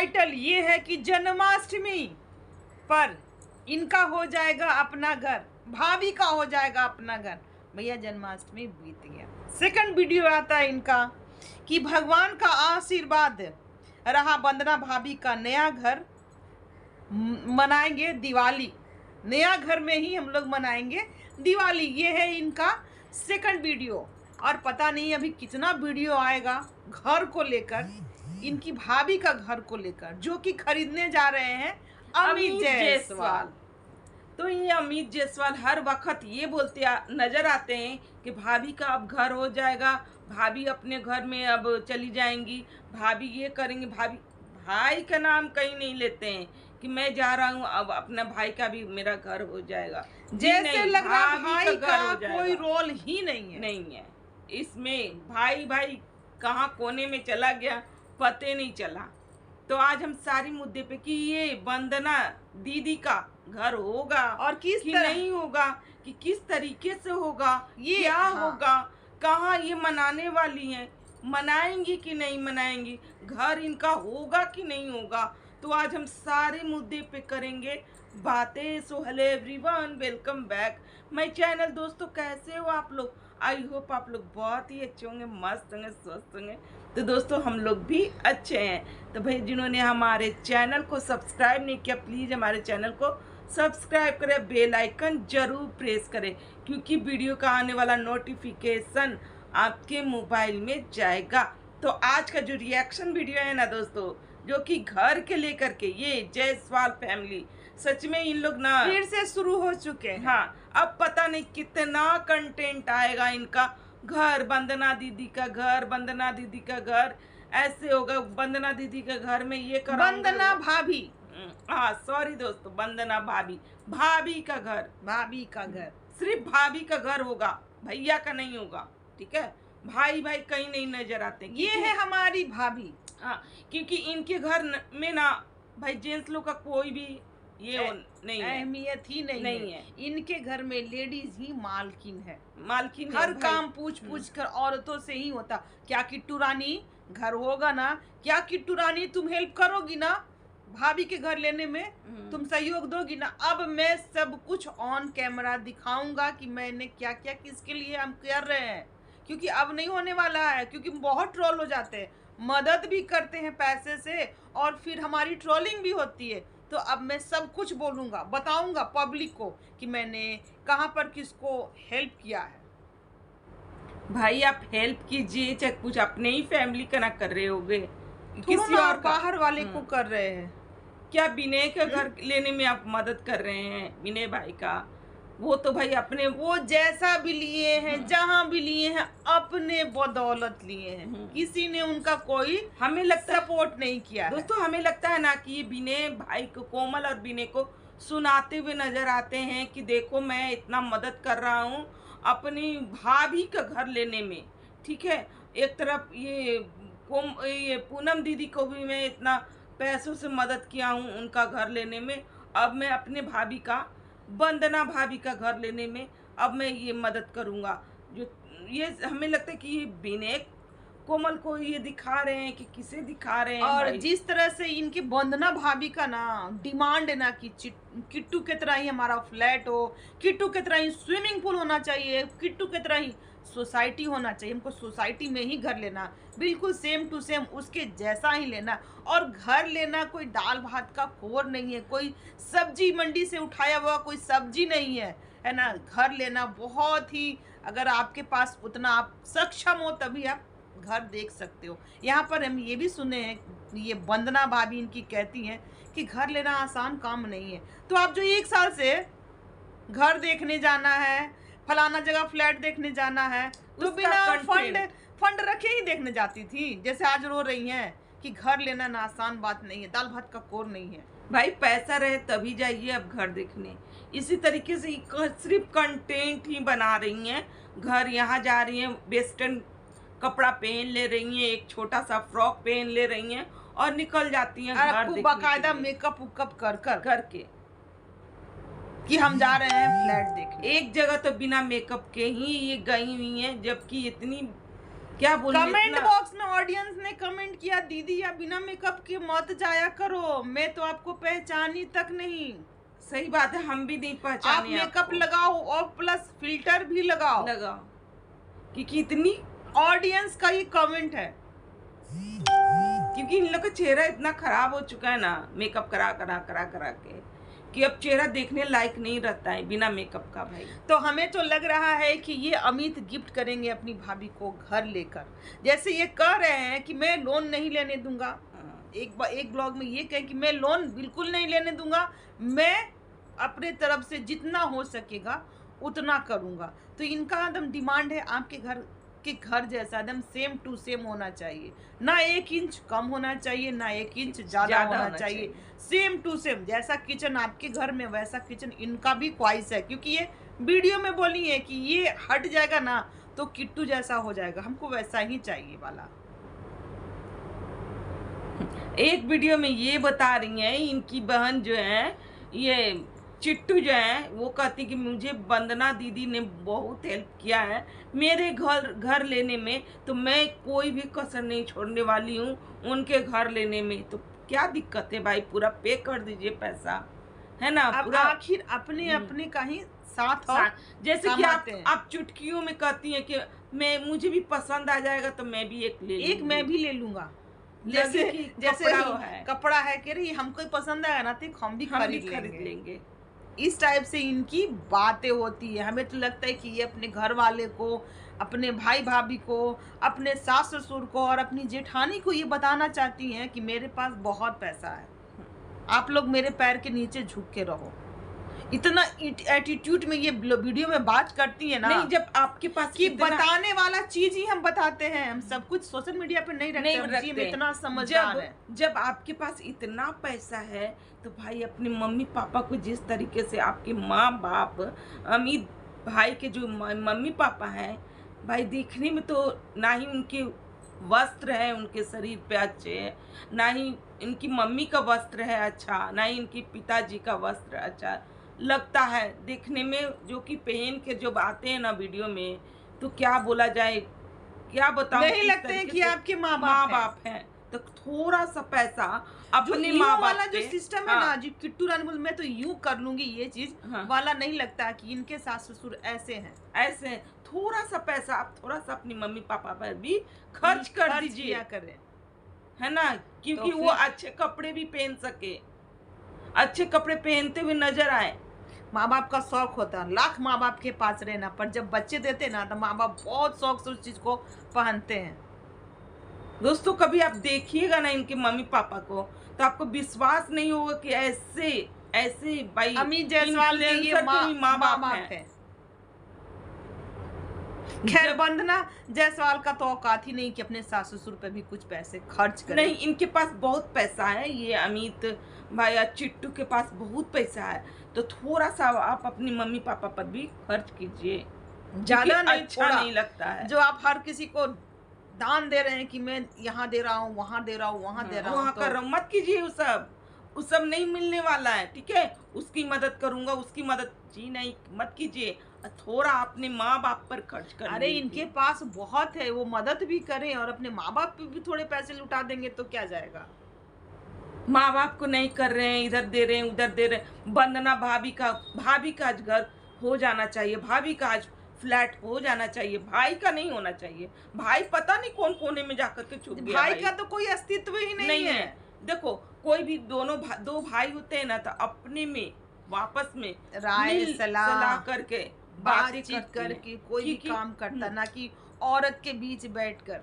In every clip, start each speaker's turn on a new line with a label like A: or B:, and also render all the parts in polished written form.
A: Title ये है कि जन्माष्टमी पर इनका हो जाएगा अपना घर, भाभी का हो जाएगा अपना घर। भैया जन्माष्टमी बीत गया। सेकंड वीडियो आता है इनका कि भगवान का आशीर्वाद रहा, वंदना भाभी का नया घर मनाएंगे दिवाली, नया घर में ही हम लोग मनाएंगे दिवाली। ये है इनका सेकंड वीडियो। और पता नहीं अभी कितना वीडियो आएगा घर को लेकर, इनकी भाभी का घर को लेकर, जो कि खरीदने जा रहे हैं अमित जायसवाल।
B: तो ये अमित जायसवाल हर वक्त ये बोलते नजर आते हैं कि भाभी का अब घर हो जाएगा, भाभी अपने घर में अब चली जाएंगी, भाभी ये करेंगी। भाई का नाम कहीं नहीं लेते हैं कि मैं जा रहा हूँ, अब अपना भाई का भी मेरा घर हो जाएगा।
A: जैसे लग रहा भाई का कोई रोल ही नहीं है
B: इसमें। भाई कहाँ कोने में चला गया पते नहीं चला। तो आज हम सारी मुद्दे पे कि ये वंदना दीदी का घर होगा
A: और किस
B: नहीं होगा, कि किस तरीके से होगा, ये क्या होगा, कहाँ ये मनाने वाली हैं, मनाएंगी कि नहीं मनाएंगी, घर इनका होगा कि नहीं होगा। तो आज हम सारे मुद्दे पे करेंगे बातें। So hello everyone, welcome back my channel. दोस्तों कैसे हो आप लोग? आई होप आप लोग बहुत ही अच्छे होंगे, मस्त होंगे, स्वस्थ होंगे। तो दोस्तों हम लोग भी अच्छे हैं। तो भाई जिन्होंने हमारे चैनल को सब्सक्राइब नहीं किया, प्लीज़ हमारे चैनल को सब्सक्राइब करें, बेल आइकन जरूर प्रेस करें, क्योंकि वीडियो का आने वाला नोटिफिकेशन आपके मोबाइल में जाएगा। तो आज का जो रिएक्शन वीडियो है ना दोस्तों, जो कि घर के लेकर के ये जायसवाल फैमिली, सच में इन लोग ना
A: फिर से शुरू हो चुके हैं।
B: हाँ, अब पता नहीं कितना कंटेंट आएगा इनका। घर, वंदना दीदी का घर, वंदना दीदी का घर, ऐसे होगा, वंदना दीदी के घर में ये कर,
A: वंदना भाभी,
B: हाँ सॉरी दोस्तों, वंदना भाभी, भाभी का घर,
A: भाभी का घर,
B: सिर्फ भाभी का घर होगा, भैया का नहीं होगा। ठीक है, भाई कहीं नहीं नजर आते।
A: ये है हमारी भाभी।
B: हाँ, क्योंकि इनके घर में ना भाई जेंट्स लोग का कोई भी ये नहीं है,
A: अहमियत ही नहीं है। इनके घर में लेडीज ही मालकिन है, हर काम पूछ कर औरतों से ही होता। क्या किट्टू रानी घर होगा ना, क्या किट्टू रानी तुम हेल्प करोगी ना भाभी के घर लेने में, तुम सहयोग दोगी ना। अब मैं सब कुछ ऑन कैमरा दिखाऊंगा कि मैंने क्या क्या किसके लिए हम कर रहे हैं, क्योंकि अब नहीं होने वाला है, क्योंकि बहुत ट्रोल हो जाते हैं, मदद भी करते हैं पैसे से और फिर हमारी ट्रोलिंग भी होती है। तो अब मैं सब कुछ बोलूँगा, बताऊँगा पब्लिक को कि मैंने कहाँ पर किसको हेल्प किया है।
B: भाई आप हेल्प कीजिए, चाहे कुछ अपने ही फैमिली का ना कर रहे होगे,
A: किसी और बाहर वाले को कर रहे हैं।
B: क्या विनय का घर लेने में आप मदद कर रहे हैं? विनय भाई का वो तो भाई अपने,
A: वो जैसा भी लिए हैं, जहाँ भी लिए हैं, अपने बदौलत लिए हैं, किसी ने उनका कोई
B: हमें लगता
A: सपोर्ट नहीं किया
B: दोस्तों। हमें लगता है ना कि ये विनय भाई को, कोमल और विनय को सुनाते हुए नजर आते हैं कि देखो मैं इतना मदद कर रहा हूँ अपनी भाभी का घर लेने में। ठीक है, एक तरफ ये पूनम दीदी को भी मैं इतना पैसों से मदद किया हूँ उनका घर लेने में, अब मैं अपने भाभी का, वंदना भाभी का घर लेने में अब मैं ये मदद करूँगा। जो ये हमें लगता है कि ये विनय कोमल को ये दिखा रहे हैं कि किसे दिखा रहे हैं।
A: और जिस तरह से इनकी वंदना भाभी का ना डिमांड है ना कि किट्टू की तरह ही हमारा फ्लैट हो, किट्टू की तरह ही स्विमिंग पूल होना चाहिए, किट्टू की तरह ही सोसाइटी होना चाहिए, हमको सोसाइटी में ही घर लेना, बिल्कुल सेम टू सेम उसके जैसा ही लेना। और घर लेना कोई दाल भात का कोर नहीं है, कोई सब्जी मंडी से उठाया हुआ कोई सब्जी नहीं है ना। घर लेना बहुत ही, अगर आपके पास उतना आप सक्षम हो तभी आप घर देख सकते हो। यहाँ पर हम ये भी सुने हैं, ये वंदना भाभी इनकी कहती हैं कि घर लेना आसान काम नहीं है। तो आप जो 1 साल से घर देखने जाना है, फलाना जगह फ्लैट देखने जाना है, तो बिना फंड रखे ही देखने जाती थी, जैसे आज रो रही हैं कि घर लेना ना आसान बात नहीं है, दाल भात का कोर नहीं है।
B: भाई पैसा रहे तभी जाइए अब घर देखने। इसी तरीके से सिर्फ कंटेंट ही बना रही हैं। घर यहाँ जा रही हैं, वेस्टर्न कपड़ा पहन ले रही हैं, एक छोटा सा फ्रॉक पहन ले रही हैं और निकल जाती हैं घर देखने,
A: बाकायदा मेकअप उकअप कर
B: करके
A: कि हम जा रहे हैं फ्लैट देखने।
B: एक जगह तो बिना मेकअप के ही ये गई हुई हैं, जबकि इतनी क्या बोलूं
A: कमेंट
B: इतना?
A: बॉक्स में ऑडियंस ने कमेंट किया, दीदी या बिना मेकअप के मत जाया करो, मैं तो आपको पहचानी तक नहीं।
B: सही बात है, हम भी नहीं
A: आप
B: पहचाने
A: मेकअप
B: आपको।
A: लगाओ और प्लस फिल्टर भी लगाओ।
B: लगाओ क्योंकि इतनी,
A: ऑडियंस का ये कमेंट है।
B: क्योंकि इन लोग का चेहरा इतना खराब हो चुका है ना, मेकअप करा करा करा करा के, कि अब चेहरा देखने लायक नहीं रहता है बिना मेकअप का भाई।
A: तो हमें तो लग रहा है कि ये अमित गिफ्ट करेंगे अपनी भाभी को घर लेकर। जैसे ये कह रहे हैं कि मैं लोन नहीं लेने दूंगा, एक ब्लॉग में ये कहें कि मैं लोन बिल्कुल नहीं लेने दूंगा, मैं अपने तरफ से जितना हो सकेगा उतना करूंगा। तो इनका एकदम डिमांड है आपके घर जैसा एकदम सेम टू सेम होना चाहिए, ना 1 इंच कम होना चाहिए, ना 1 इंच ज्यादा होना चाहिए, सेम टू सेम। जैसा किचन आपके घर में वैसा किचन इनका भी ख्वाहिश है, क्योंकि ये वीडियो में बोली है कि ये हट जाएगा ना तो किट्टू जैसा हो जाएगा, हमको वैसा ही चाहिए वाला।
B: एक वीडियो में ये बता रही हैं इनकी बहन जो है, ये चिट्टू जो है, वो कहती कि मुझे वंदना दीदी ने बहुत हेल्प किया है मेरे घर लेने में, तो मैं कोई भी कसर नहीं छोड़ने वाली हूँ उनके घर लेने में। तो क्या दिक्कत है भाई, पूरा पे कर दीजिए पैसा, है ना।
A: अब आखिर अपने अपने का ही साथ और
B: जैसे कि आप चुटकियों में कहती हैं कि मुझे भी पसंद आ जाएगा तो मैं भी एक
A: मैं भी ले लूंगा।
B: जैसे
A: कपड़ा है कि रही हमको पसंद आएगा ना तो हम भी खरीद
B: लेंगे।
A: इस टाइप से इनकी बातें होती है। हमें तो लगता है कि ये अपने घर वाले को, अपने भाई भाभी को, अपने सास ससुर को और अपनी जेठानी को ये बताना चाहती हैं कि मेरे पास बहुत पैसा है, आप लोग मेरे पैर के नीचे झुक के रहो। इतना एटीट्यूड में ये वीडियो में बात करती है ना।
B: नहीं, जब आपके पास
A: कि बताने वाला चीज ही हम बताते हैं, हम सब कुछ सोशल मीडिया पे नहीं रखते। इतना समझदार है।
B: जब आपके पास इतना पैसा है तो भाई अपने मम्मी पापा को, जिस तरीके से आपके माँ बाप, अमित भाई के जो मम्मी पापा हैं भाई, देखने में तो ना ही उनके वस्त्र है उनके शरीर पे अच्छे, ना ही इनकी मम्मी का वस्त्र है अच्छा, ना ही इनकी पिताजी का वस्त्र अच्छा लगता है देखने में, जो कि पहन के जब आते हैं ना वीडियो में, तो क्या बोला जाए, क्या बताऊं,
A: नहीं लगते हैं कि आपके माँ बाप
B: हैं। तो थोड़ा सा पैसा अपने माँ बाप
A: वाला जो सिस्टम है ना, जो किट्टू रानी बोल मैं तो यूं कर लूंगी ये चीज वाला नहीं लगता कि इनके सास ससुर ऐसे हैं।
B: ऐसे थोड़ा सा पैसा आप थोड़ा सा अपनी मम्मी पापा पर भी खर्च कर दीजिए,
A: करें,
B: है ना, क्योंकि वो अच्छे कपड़े भी पहन सके, अच्छे कपड़े पहनते हुए नजर आए।
A: माँ बाप का शौक होता है लाख माँ बाप के पास रहना, पर जब बच्चे देते ना तो माँ बाप बहुत शौक से उस चीज को पहनते हैं।
B: दोस्तों, कभी आप देखिएगा ना इनके मम्मी पापा को तो आपको विश्वास नहीं होगा कि ऐसे भाई
A: अमित जायसवाल के ये माँ बाप हैं। खैर, वंदना जायसवाल का तो औकात ही नहीं कि अपने सास ससुर पे भी कुछ पैसे खर्च करें।
B: नहीं, इनके पास बहुत पैसा है, ये अमित भाई या चिट्टू के पास बहुत पैसा है, तो थोड़ा सा आप अपनी मम्मी पापा पर भी खर्च कीजिए,
A: ज्यादा नहीं,
B: अच्छा नहीं लगता है।
A: जो आप हर किसी को दान दे रहे हैं कि मैं यहाँ दे रहा हूँ, वहाँ दे रहा हूँ, वहाँ दे रहा हूँ,
B: वहाँ कर मत कीजिए। वो सब नहीं मिलने वाला है, ठीक है। उसकी मदद करूंगा, उसकी मदद जी नहीं, मत कीजिए। थोड़ा अपने माँ बाप पर खर्च कर।
A: अरे इनके पास बहुत है, वो मदद भी करें और अपने माँ बाप पे भी थोड़े पैसे लुटा देंगे तो क्या जाएगा।
B: माँ बाप को नहीं कर रहे हैं, इधर दे रहे हैं उधर दे रहे हैं। वंदना भाभी का आज घर हो जाना चाहिए, भाभी का आज फ्लैट हो जाना चाहिए, भाई का नहीं होना चाहिए। भाई पता नहीं कौन कोने में जाकर के छुप गया।
A: भाई का तो कोई अस्तित्व ही नहीं है।
B: देखो, कोई भी दो भाई होते हैं ना, तो अपने में वापस में
A: राय सलाह
B: करके
A: बातचीत करके कोई भी काम करता, ना कि औरत के बीच बैठकर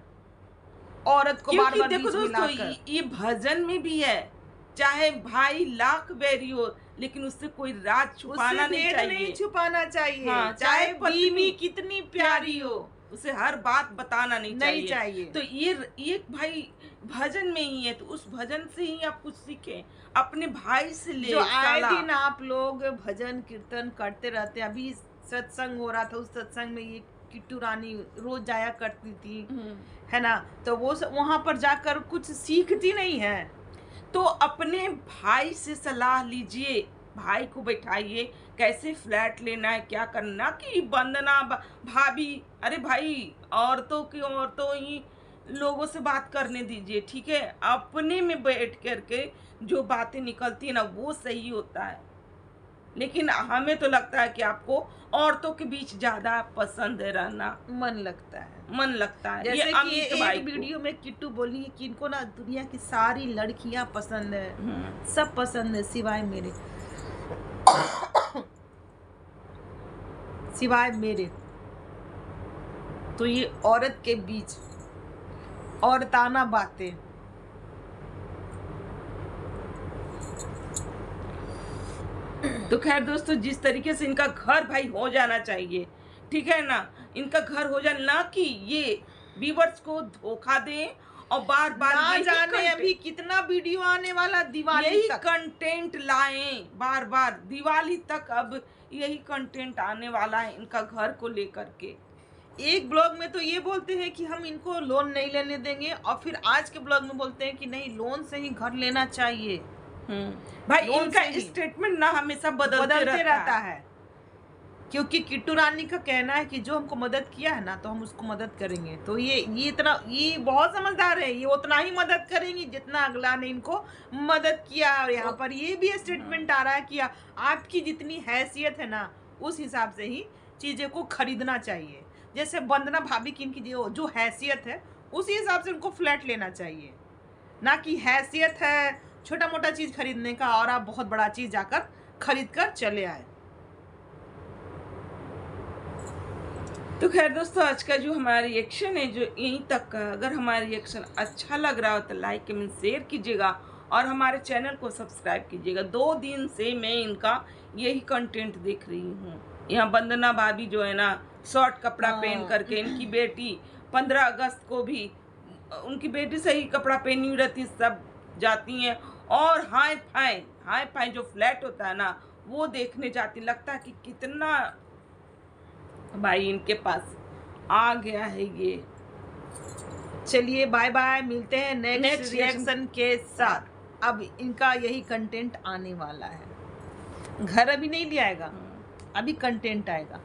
A: औरत को बार-बार बीच मिलाकर।
B: ये भजन में भी है, चाहे भाई लाख बैरी हो लेकिन उससे कोई राज छुपाना नहीं
A: छुपाना चाहिए।
B: हाँ,
A: चाहे बीवी कितनी प्यारी हो,
B: उसे हर बात बताना नहीं चाहिए। तो ये भाई भजन में ही है, तो उस भजन से ही आप कुछ सीखें, अपने भाई से ले।
A: जो आए दिन आप लोग भजन कीर्तन करते रहते हैं, अभी सत्संग हो रहा था, उस सत्संग में ये किट्टू रानी रोज जाया करती थी, है ना, तो वो वहां पर जाकर कुछ सीखती नहीं है।
B: तो अपने भाई से सलाह लीजिए, भाई को बैठाइए कैसे फ्लैट लेना है, क्या करना, कि वंदना भाभी, अरे भाई औरतों की औरतों ही लोगों से बात करने दीजिए, ठीक है। अपने में बैठ करके जो बातें निकलती है ना वो सही होता है, लेकिन हमें तो लगता है कि आपको औरतों के बीच ज्यादा पसंद है रहना,
A: मन लगता है।
B: मन लगता है।
A: जैसे कि
B: अमित भाई
A: एक वीडियो में किट्टू बोली है कि इनको ना दुनिया की सारी लड़कियां पसंद है, सब पसंद है सिवाय मेरे, सिवाय मेरे। तो ये औरत के बीच औरताना बातें।
B: तो खैर दोस्तों, जिस तरीके से इनका घर भाई हो जाना चाहिए, ठीक है ना, इनका घर हो जाना, ना कि ये व्यूअर्स को धोखा दें और बार बार
A: ना जाने अभी कितना वीडियो आने वाला दिवाली
B: यही
A: तक
B: कंटेंट लाएं, बार बार दिवाली तक अब यही कंटेंट आने वाला है इनका घर को लेकर के।
A: एक ब्लॉग में तो ये बोलते हैं कि हम इनको लोन नहीं लेने देंगे, और फिर आज के ब्लॉग में बोलते हैं कि नहीं, लोन से ही घर लेना चाहिए।
B: भाई
A: लोन
B: इनका
A: से ही।
B: स्टेटमेंट ना हमेशा बदलते
A: रहता है, क्योंकि किट्टू रानी का कहना है कि जो हमको मदद किया है ना तो हम उसको मदद करेंगे। तो ये बहुत समझदार है, ये उतना ही मदद करेंगी जितना अगला ने इनको मदद किया। और यहाँ पर ये भी स्टेटमेंट आ रहा है कि आपकी जितनी हैसियत है ना उस हिसाब से ही चीजें को खरीदना चाहिए। जैसे वंदना भाभी की इनकी जो हैसियत है उसी हिसाब से उनको फ्लैट लेना चाहिए, ना कि हैसियत है छोटा मोटा चीज खरीदने का और आप बहुत बड़ा चीज जाकर खरीद कर चले आए।
B: तो खैर दोस्तों, आज का जो हमारा रिएक्शन है जो यहीं तक का, अगर हमारा रिएक्शन अच्छा लग रहा हो तो लाइक कमेंट शेयर कीजिएगा और हमारे चैनल को सब्सक्राइब कीजिएगा। 2 दिन से मैं इनका यही कंटेंट देख रही हूँ। यहाँ वंदना भाभी जो है ना शॉर्ट कपड़ा पहन करके, इनकी बेटी 15 अगस्त को भी उनकी बेटी से ही कपड़ा पहनी हुई रहती, सब जाती हैं और हाई फाई जो फ्लैट होता है ना वो देखने जाती। लगता है कि कितना भाई इनके पास आ गया है ये।
A: चलिए बाय बाय, मिलते हैं नेक्स्ट
B: रिएक्शन
A: रिएक्शन के साथ। अब इनका यही कंटेंट आने वाला है, घर अभी नहीं लिया आएगा, अभी कंटेंट आएगा।